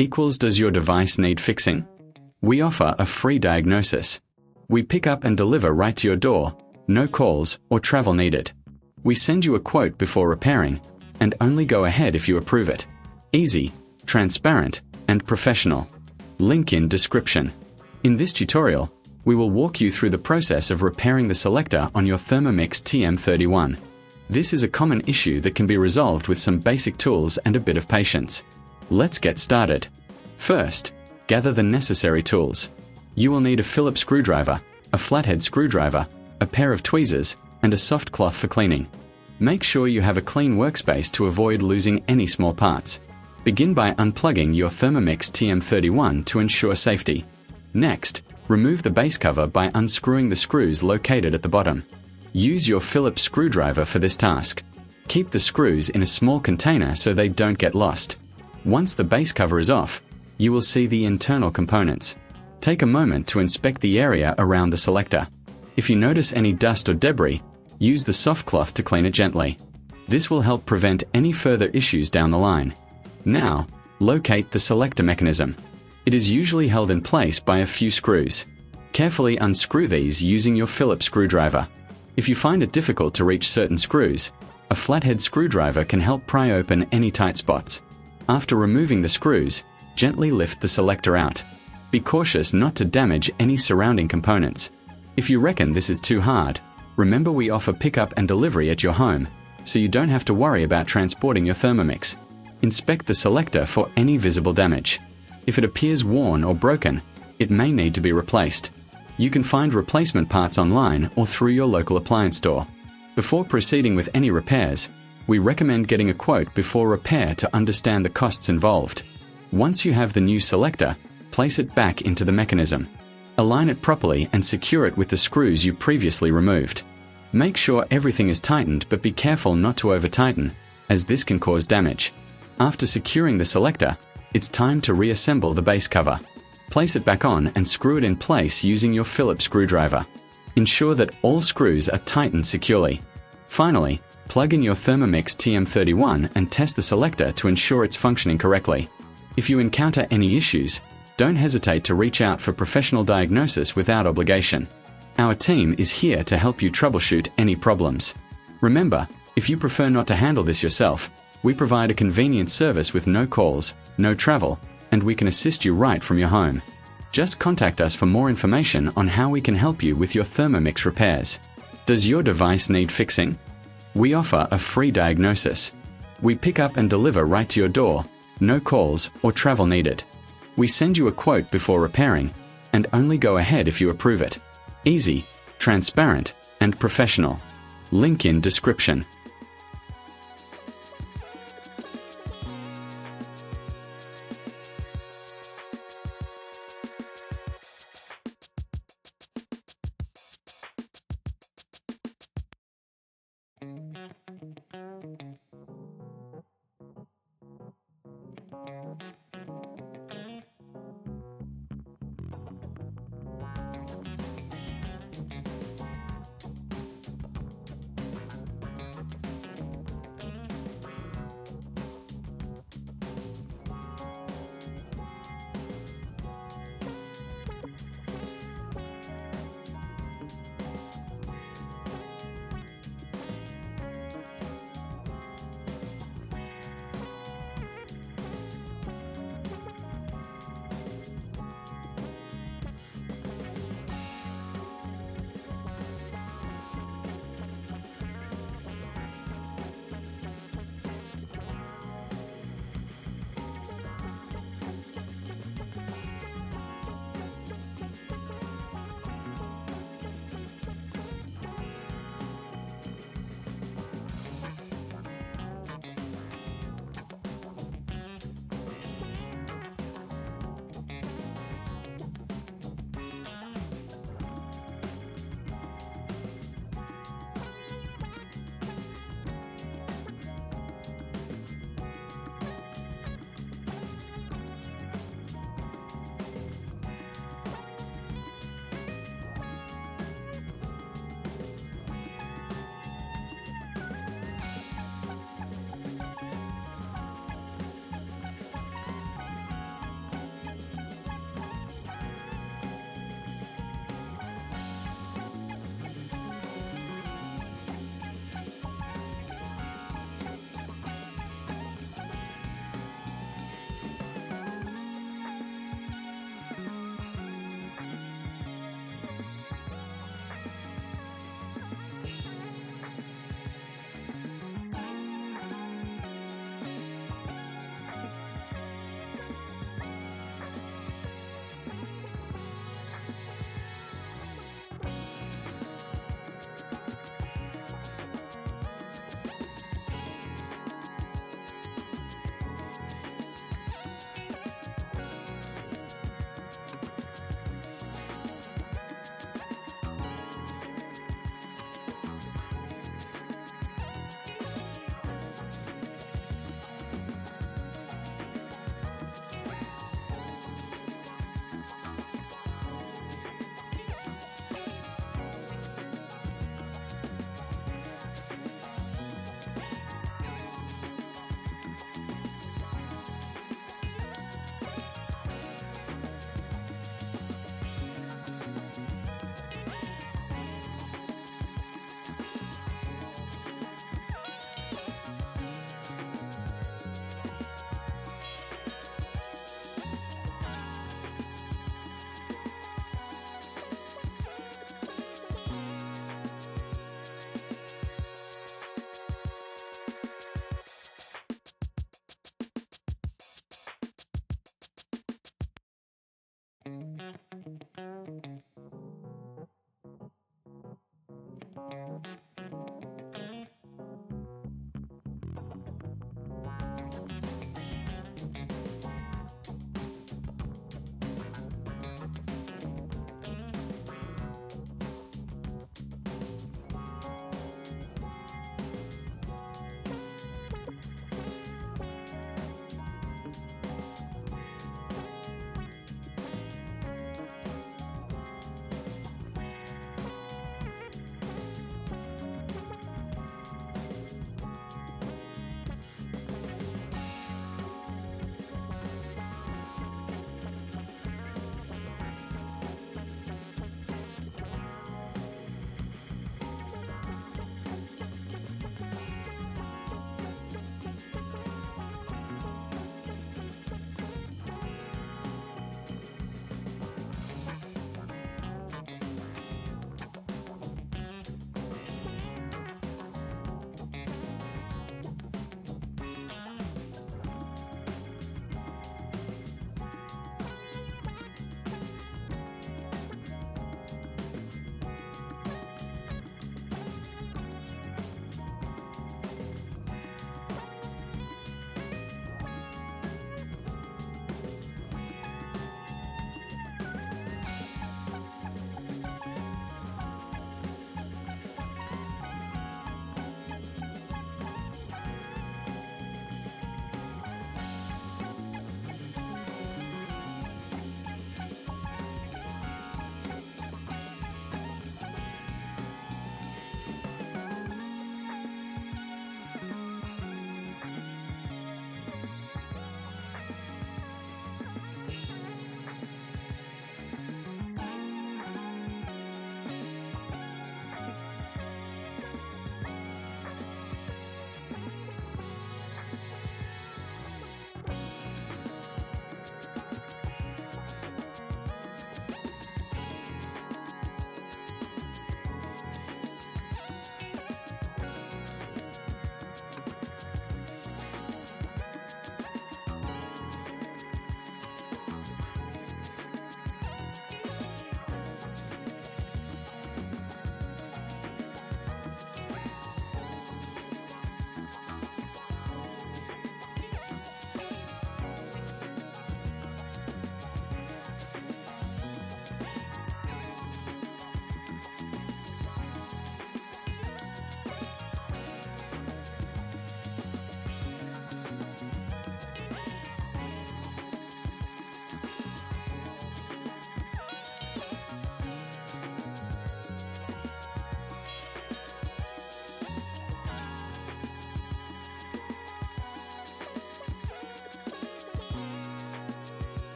equals does your device need fixing? We offer a free diagnosis. We pick up and deliver right to your door, no calls or travel needed. We send you a quote before repairing, and only go ahead if you approve it. Easy, transparent, and professional. Link in description. In this tutorial, we will walk you through the process of repairing the selector on your Thermomix TM31. This is a common issue that can be resolved with some basic tools and a bit of patience. Let's get started. First, gather the necessary tools. You will need a Phillips screwdriver, a flathead screwdriver, a pair of tweezers, and a soft cloth for cleaning. Make sure you have a clean workspace to avoid losing any small parts. Begin by unplugging your Thermomix TM31 to ensure safety. Next, remove the base cover by unscrewing the screws located at the bottom. Use your Phillips screwdriver for this task. Keep the screws in a small container so they don't get lost. Once the base cover is off, you will see the internal components. Take a moment to inspect the area around the selector. If you notice any dust or debris, use the soft cloth to clean it gently. This will help prevent any further issues down the line. Now, locate the selector mechanism. It is usually held in place by a few screws. Carefully unscrew these using your Phillips screwdriver. If you find it difficult to reach certain screws, a flathead screwdriver can help pry open any tight spots. After removing the screws, gently lift the selector out. Be cautious not to damage any surrounding components. If you reckon this is too hard, remember we offer pickup and delivery at your home, so you don't have to worry about transporting your Thermomix. Inspect the selector for any visible damage. If it appears worn or broken, it may need to be replaced. You can find replacement parts online or through your local appliance store. Before proceeding with any repairs, we recommend getting a quote before repair to understand the costs involved. Once you have the new selector, place it back into the mechanism. Align it properly and secure it with the screws you previously removed. Make sure everything is tightened, but be careful not to over-tighten, as this can cause damage. After securing the selector, it's time to reassemble the base cover. Place it back on and screw it in place using your Phillips screwdriver. Ensure that all screws are tightened securely. Finally, plug in your Thermomix TM31 and test the selector to ensure it's functioning correctly. If you encounter any issues, don't hesitate to reach out for professional diagnosis without obligation. Our team is here to help you troubleshoot any problems. Remember, if you prefer not to handle this yourself, we provide a convenient service with no calls, no travel, and we can assist you right from your home. Just contact us for more information on how we can help you with your Thermomix repairs. Does your device need fixing? We offer a free diagnosis. We pick up and deliver right to your door, no calls or travel needed. We send you a quote before repairing, and only go ahead if you approve it. Easy, transparent, and professional. Link in description.